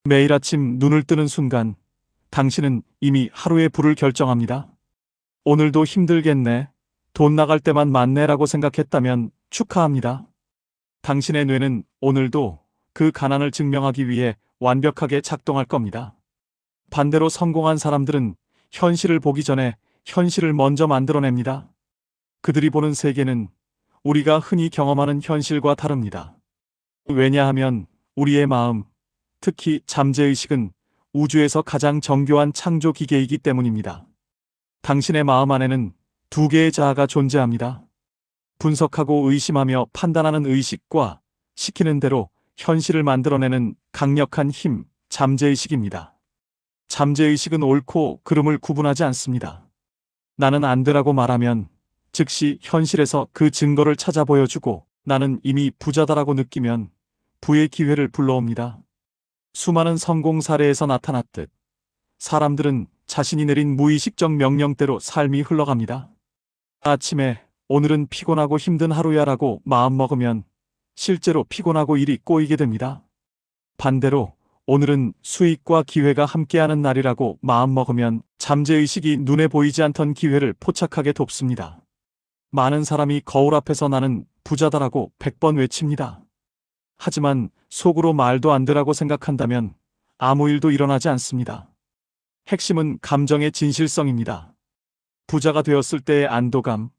매일 아침 눈을 뜨는 순간 당신은 이미 하루의 불을 결정합니다. 오늘도 힘들겠네. 돈 나갈 때만 많네라고 생각했다면 축하합니다. 당신의 뇌는 오늘도 그 가난을 증명하기 위해 완벽하게 작동할 겁니다. 반대로 성공한 사람들은 현실을 보기 전에 현실을 먼저 만들어냅니다. 그들이 보는 세계는 우리가 흔히 경험하는 현실과 다릅니다. 왜냐하면 우리의 마음, 특히 잠재의식은 우주에서 가장 정교한 창조 기계이기 때문입니다. 당신의 마음 안에는 두 개의 자아가 존재합니다. 분석하고 의심하며 판단하는 의식과 시키는 대로 현실을 만들어내는 강력한 힘, 잠재의식입니다. 잠재의식은 옳고 그름을 구분하지 않습니다. 나는 안 되라고 말하면 즉시 현실에서 그 증거를 찾아 보여주고 나는 이미 부자다라고 느끼면 부의 기회를 불러옵니다. 수많은 성공 사례에서 나타났듯 사람들은 자신이 내린 무의식적 명령대로 삶이 흘러갑니다. 아침에 오늘은 피곤하고 힘든 하루야라고 마음먹으면 실제로 피곤하고 일이 꼬이게 됩니다. 반대로 오늘은 수익과 기회가 함께하는 날이라고 마음먹으면 잠재의식이 눈에 보이지 않던 기회를 포착하게 돕습니다. 많은 사람이 거울 앞에서 나는 부자다라고 100번 외칩니다. 하지만 속으로 말도 안 되라고 생각한다면 아무 일도 일어나지 않습니다. 핵심은 감정의 진실성입니다. 부자가 되었을 때의 안도감,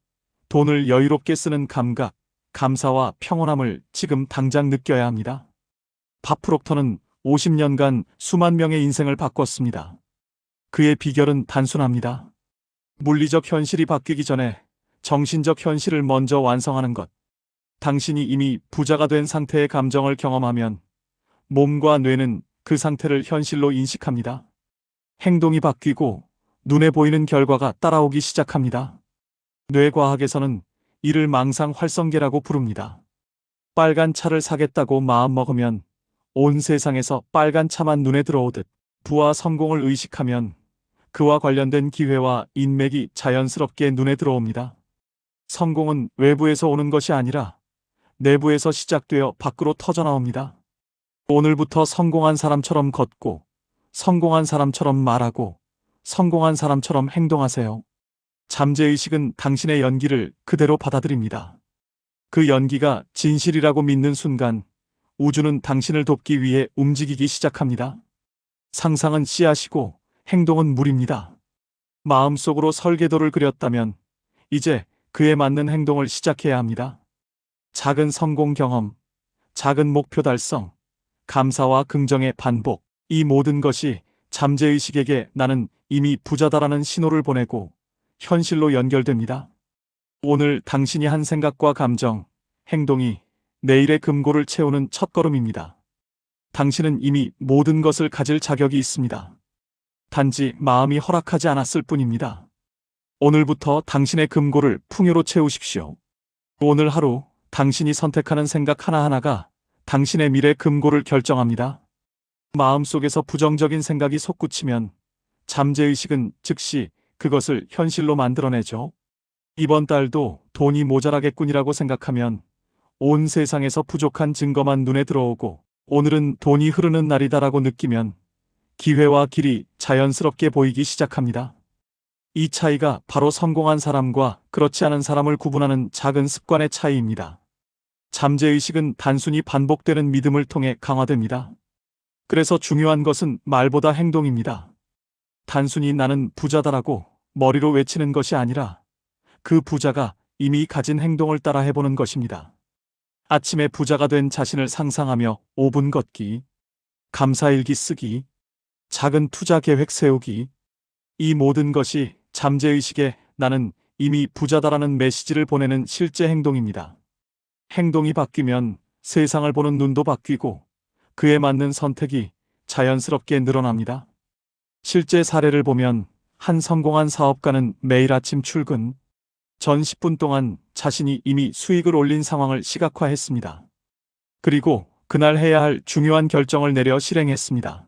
돈을 여유롭게 쓰는 감각, 감사와 평온함을 지금 당장 느껴야 합니다. 밥 프록터는 50년간 수만 명의 인생을 바꿨습니다. 그의 비결은 단순합니다. 물리적 현실이 바뀌기 전에 정신적 현실을 먼저 완성하는 것. 당신이 이미 부자가 된 상태의 감정을 경험하면 몸과 뇌는 그 상태를 현실로 인식합니다. 행동이 바뀌고 눈에 보이는 결과가 따라오기 시작합니다. 뇌과학에서는 이를 망상 활성계라고 부릅니다. 빨간 차를 사겠다고 마음먹으면 온 세상에서 빨간 차만 눈에 들어오듯 부와 성공을 의식하면 그와 관련된 기회와 인맥이 자연스럽게 눈에 들어옵니다. 성공은 외부에서 오는 것이 아니라 내부에서 시작되어 밖으로 터져나옵니다. 오늘부터 성공한 사람처럼 걷고, 성공한 사람처럼 말하고, 성공한 사람처럼 행동하세요. 잠재의식은 당신의 연기를 그대로 받아들입니다. 그 연기가 진실이라고 믿는 순간 우주는 당신을 돕기 위해 움직이기 시작합니다. 상상은 씨앗이고 행동은 물입니다. 마음속으로 설계도를 그렸다면 이제 그에 맞는 행동을 시작해야 합니다. 작은 성공 경험, 작은 목표 달성, 감사와 긍정의 반복, 이 모든 것이 잠재의식에게 나는 이미 부자다라는 신호를 보내고 현실로 연결됩니다. 오늘 당신이 한 생각과 감정, 행동이 내일의 금고를 채우는 첫걸음입니다. 당신은 이미 모든 것을 가질 자격이 있습니다. 단지 마음이 허락하지 않았을 뿐입니다. 오늘부터 당신의 금고를 풍요로 채우십시오. 오늘 하루 당신이 선택하는 생각 하나하나가 당신의 미래 금고를 결정합니다. 마음속에서 부정적인 생각이 솟구치면 잠재의식은 즉시 그것을 현실로 만들어내죠. 이번 달도 돈이 모자라겠군이라고 생각하면 온 세상에서 부족한 증거만 눈에 들어오고 오늘은 돈이 흐르는 날이다라고 느끼면 기회와 길이 자연스럽게 보이기 시작합니다. 이 차이가 바로 성공한 사람과 그렇지 않은 사람을 구분하는 작은 습관의 차이입니다. 잠재의식은 단순히 반복되는 믿음을 통해 강화됩니다. 그래서 중요한 것은 말보다 행동입니다. 단순히 나는 부자다라고 머리로 외치는 것이 아니라 그 부자가 이미 가진 행동을 따라 해보는 것입니다. 아침에 부자가 된 자신을 상상하며 5분 걷기, 감사일기 쓰기, 작은 투자 계획 세우기, 이 모든 것이 잠재의식에 나는 이미 부자다라는 메시지를 보내는 실제 행동입니다. 행동이 바뀌면 세상을 보는 눈도 바뀌고 그에 맞는 선택이 자연스럽게 늘어납니다. 실제 사례를 보면 한 성공한 사업가는 매일 아침 출근 전 10분 동안 자신이 이미 수익을 올린 상황을 시각화했습니다. 그리고 그날 해야 할 중요한 결정을 내려 실행했습니다.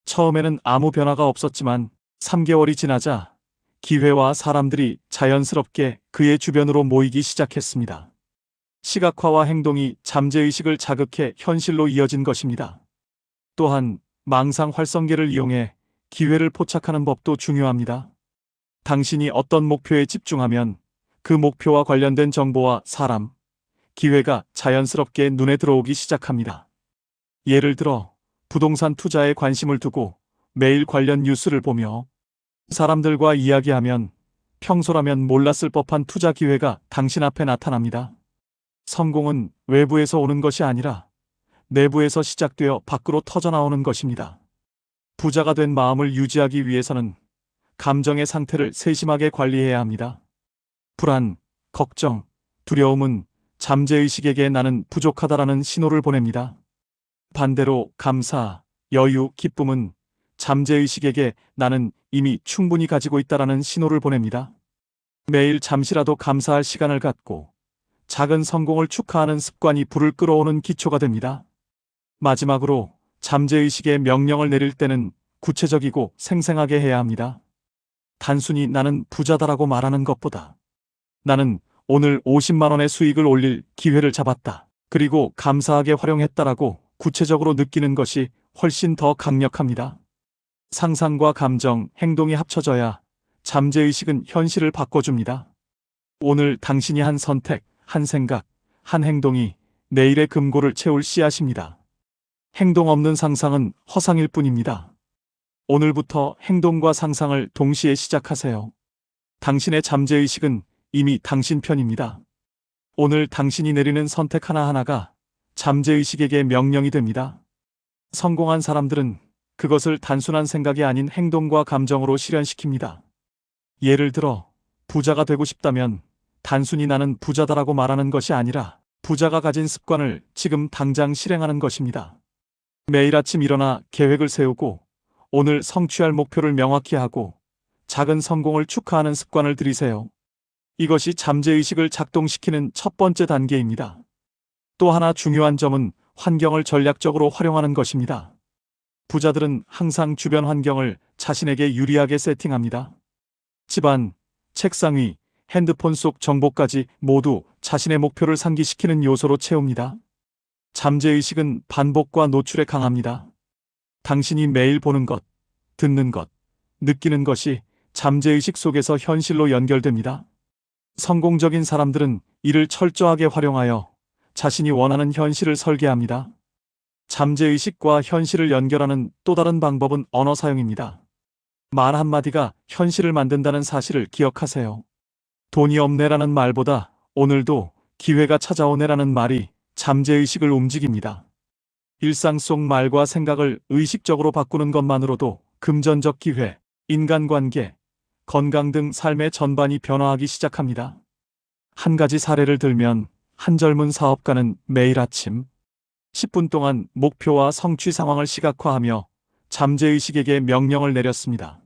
처음에는 아무 변화가 없었지만 3개월이 지나자 기회와 사람들이 자연스럽게 그의 주변으로 모이기 시작했습니다. 시각화와 행동이 잠재의식을 자극해 현실로 이어진 것입니다. 또한 망상 활성계를 이용해 기회를 포착하는 법도 중요합니다. 당신이 어떤 목표에 집중하면 그 목표와 관련된 정보와 사람, 기회가 자연스럽게 눈에 들어오기 시작합니다. 예를 들어 부동산 투자에 관심을 두고 매일 관련 뉴스를 보며 사람들과 이야기하면 평소라면 몰랐을 법한 투자 기회가 당신 앞에 나타납니다. 성공은 외부에서 오는 것이 아니라 내부에서 시작되어 밖으로 터져나오는 것입니다. 부자가 된 마음을 유지하기 위해서는 감정의 상태를 세심하게 관리해야 합니다. 불안, 걱정, 두려움은 잠재의식에게 나는 부족하다라는 신호를 보냅니다. 반대로 감사, 여유, 기쁨은 잠재의식에게 나는 이미 충분히 가지고 있다라는 신호를 보냅니다. 매일 잠시라도 감사할 시간을 갖고 작은 성공을 축하하는 습관이 불을 끌어오는 기초가 됩니다. 마지막으로 잠재의식에 명령을 내릴 때는 구체적이고 생생하게 해야 합니다. 단순히 나는 부자다라고 말하는 것보다 나는 오늘 50만 원의 수익을 올릴 기회를 잡았다. 그리고 감사하게 활용했다라고 구체적으로 느끼는 것이 훨씬 더 강력합니다. 상상과 감정, 행동이 합쳐져야 잠재의식은 현실을 바꿔줍니다. 오늘 당신이 한 선택, 한 생각, 한 행동이 내일의 금고를 채울 씨앗입니다. 행동 없는 상상은 허상일 뿐입니다. 오늘부터 행동과 상상을 동시에 시작하세요. 당신의 잠재의식은 이미 당신 편입니다. 오늘 당신이 내리는 선택 하나하나가 잠재의식에게 명령이 됩니다. 성공한 사람들은 그것을 단순한 생각이 아닌 행동과 감정으로 실현시킵니다. 예를 들어 부자가 되고 싶다면 단순히 나는 부자다라고 말하는 것이 아니라 부자가 가진 습관을 지금 당장 실행하는 것입니다. 매일 아침 일어나 계획을 세우고 오늘 성취할 목표를 명확히 하고 작은 성공을 축하하는 습관을 들이세요. 이것이 잠재의식을 작동시키는 첫 번째 단계입니다. 또 하나 중요한 점은 환경을 전략적으로 활용하는 것입니다. 부자들은 항상 주변 환경을 자신에게 유리하게 세팅합니다. 집안, 책상 위, 핸드폰 속 정보까지 모두 자신의 목표를 상기시키는 요소로 채웁니다. 잠재의식은 반복과 노출에 강합니다. 당신이 매일 보는 것, 듣는 것, 느끼는 것이 잠재의식 속에서 현실로 연결됩니다. 성공적인 사람들은 이를 철저하게 활용하여 자신이 원하는 현실을 설계합니다. 잠재의식과 현실을 연결하는 또 다른 방법은 언어 사용입니다. 말 한마디가 현실을 만든다는 사실을 기억하세요. 돈이 없네라는 말보다 오늘도 기회가 찾아오네라는 말이 잠재의식을 움직입니다. 일상 속 말과 생각을 의식적으로 바꾸는 것만으로도 금전적 기회, 인간관계, 건강 등 삶의 전반이 변화하기 시작합니다. 한 가지 사례를 들면 한 젊은 사업가는 매일 아침 10분 동안 목표와 성취 상황을 시각화하며 잠재의식에게 명령을 내렸습니다.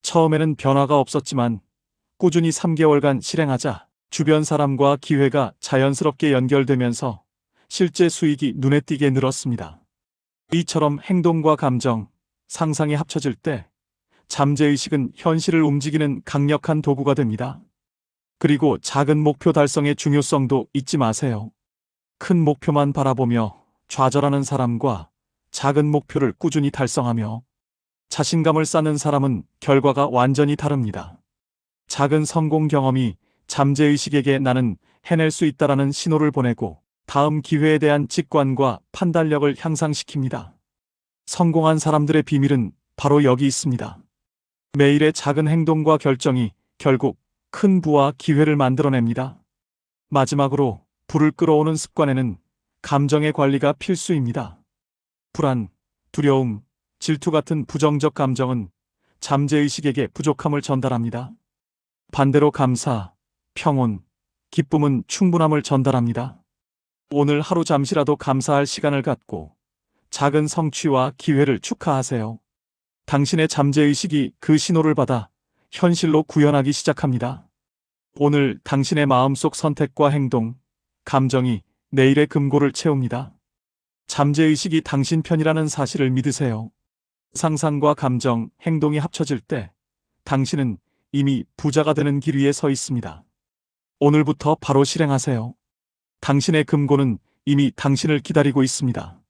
처음에는 변화가 없었지만 꾸준히 3개월간 실행하자 주변 사람과 기회가 자연스럽게 연결되면서 실제 수익이 눈에 띄게 늘었습니다. 이처럼 행동과 감정, 상상이 합쳐질 때 잠재의식은 현실을 움직이는 강력한 도구가 됩니다. 그리고 작은 목표 달성의 중요성도 잊지 마세요. 큰 목표만 바라보며 좌절하는 사람과 작은 목표를 꾸준히 달성하며 자신감을 쌓는 사람은 결과가 완전히 다릅니다. 작은 성공 경험이 잠재의식에게 나는 해낼 수 있다라는 신호를 보내고 다음 기회에 대한 직관과 판단력을 향상시킵니다. 성공한 사람들의 비밀은 바로 여기 있습니다. 매일의 작은 행동과 결정이 결국 큰 부와 기회를 만들어냅니다. 마지막으로 불을 끌어오는 습관에는 감정의 관리가 필수입니다. 불안, 두려움, 질투 같은 부정적 감정은 잠재의식에게 부족함을 전달합니다. 반대로 감사, 평온, 기쁨은 충분함을 전달합니다. 오늘 하루 잠시라도 감사할 시간을 갖고 작은 성취와 기회를 축하하세요. 당신의 잠재의식이 그 신호를 받아 현실로 구현하기 시작합니다. 오늘 당신의 마음속 선택과 행동, 감정이 내일의 금고를 채웁니다. 잠재의식이 당신 편이라는 사실을 믿으세요. 상상과 감정, 행동이 합쳐질 때 당신은 이미 부자가 되는 길 위에 서 있습니다. 오늘부터 바로 실행하세요. 당신의 금고는 이미 당신을 기다리고 있습니다.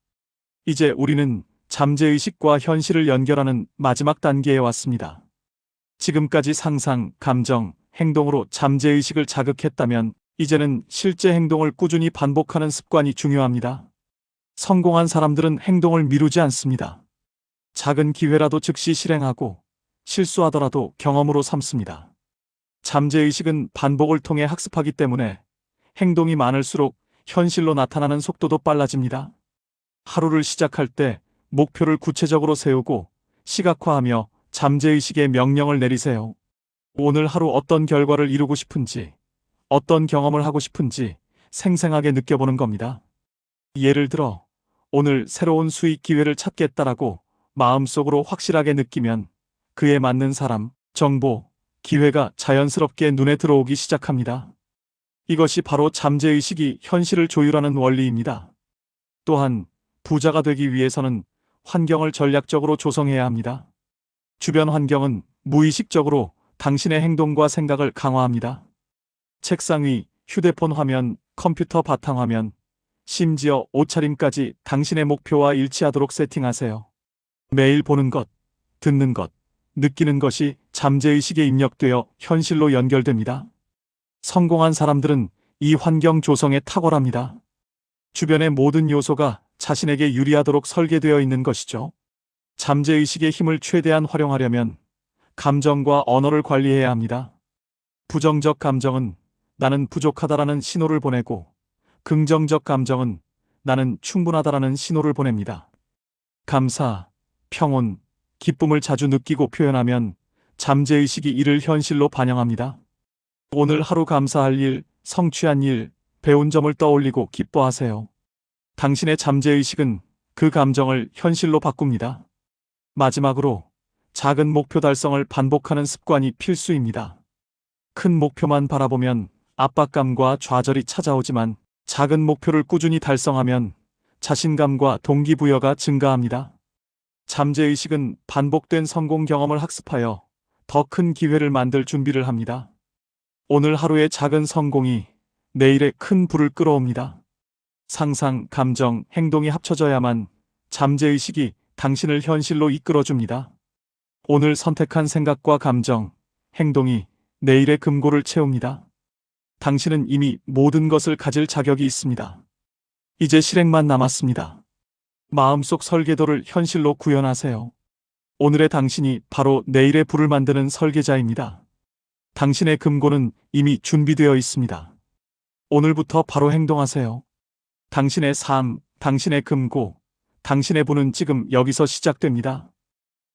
이제 우리는 잠재의식과 현실을 연결하는 마지막 단계에 왔습니다. 지금까지 상상, 감정, 행동으로 잠재의식을 자극했다면 이제는 실제 행동을 꾸준히 반복하는 습관이 중요합니다. 성공한 사람들은 행동을 미루지 않습니다. 작은 기회라도 즉시 실행하고 실수하더라도 경험으로 삼습니다. 잠재의식은 반복을 통해 학습하기 때문에 행동이 많을수록 현실로 나타나는 속도도 빨라집니다. 하루를 시작할 때 목표를 구체적으로 세우고 시각화하며 잠재의식에 명령을 내리세요. 오늘 하루 어떤 결과를 이루고 싶은지, 어떤 경험을 하고 싶은지 생생하게 느껴보는 겁니다. 예를 들어, 오늘 새로운 수익 기회를 찾겠다라고 마음속으로 확실하게 느끼면 그에 맞는 사람, 정보, 기회가 자연스럽게 눈에 들어오기 시작합니다. 이것이 바로 잠재의식이 현실을 조율하는 원리입니다. 또한 부자가 되기 위해서는 환경을 전략적으로 조성해야 합니다. 주변 환경은 무의식적으로 당신의 행동과 생각을 강화합니다. 책상 위, 휴대폰 화면, 컴퓨터 바탕화면, 심지어 옷차림까지 당신의 목표와 일치하도록 세팅하세요. 매일 보는 것, 듣는 것, 느끼는 것이 잠재의식에 입력되어 현실로 연결됩니다. 성공한 사람들은 이 환경 조성에 탁월합니다. 주변의 모든 요소가 자신에게 유리하도록 설계되어 있는 것이죠. 잠재의식의 힘을 최대한 활용하려면 감정과 언어를 관리해야 합니다. 부정적 감정은 나는 부족하다라는 신호를 보내고, 긍정적 감정은 나는 충분하다라는 신호를 보냅니다. 감사, 평온, 기쁨을 자주 느끼고 표현하면 잠재의식이 이를 현실로 반영합니다. 오늘 하루 감사할 일, 성취한 일, 배운 점을 떠올리고 기뻐하세요. 당신의 잠재의식은 그 감정을 현실로 바꿉니다. 마지막으로 작은 목표 달성을 반복하는 습관이 필수입니다. 큰 목표만 바라보면 압박감과 좌절이 찾아오지만 작은 목표를 꾸준히 달성하면 자신감과 동기부여가 증가합니다. 잠재의식은 반복된 성공 경험을 학습하여 더 큰 기회를 만들 준비를 합니다. 오늘 하루의 작은 성공이 내일의 큰 불을 끌어옵니다. 상상, 감정, 행동이 합쳐져야만 잠재의식이 당신을 현실로 이끌어줍니다. 오늘 선택한 생각과 감정, 행동이 내일의 금고를 채웁니다. 당신은 이미 모든 것을 가질 자격이 있습니다. 이제 실행만 남았습니다. 마음속 설계도를 현실로 구현하세요. 오늘의 당신이 바로 내일의 불을 만드는 설계자입니다. 당신의 금고는 이미 준비되어 있습니다. 오늘부터 바로 행동하세요. 당신의 삶, 당신의 금고, 당신의 부는 지금 여기서 시작됩니다.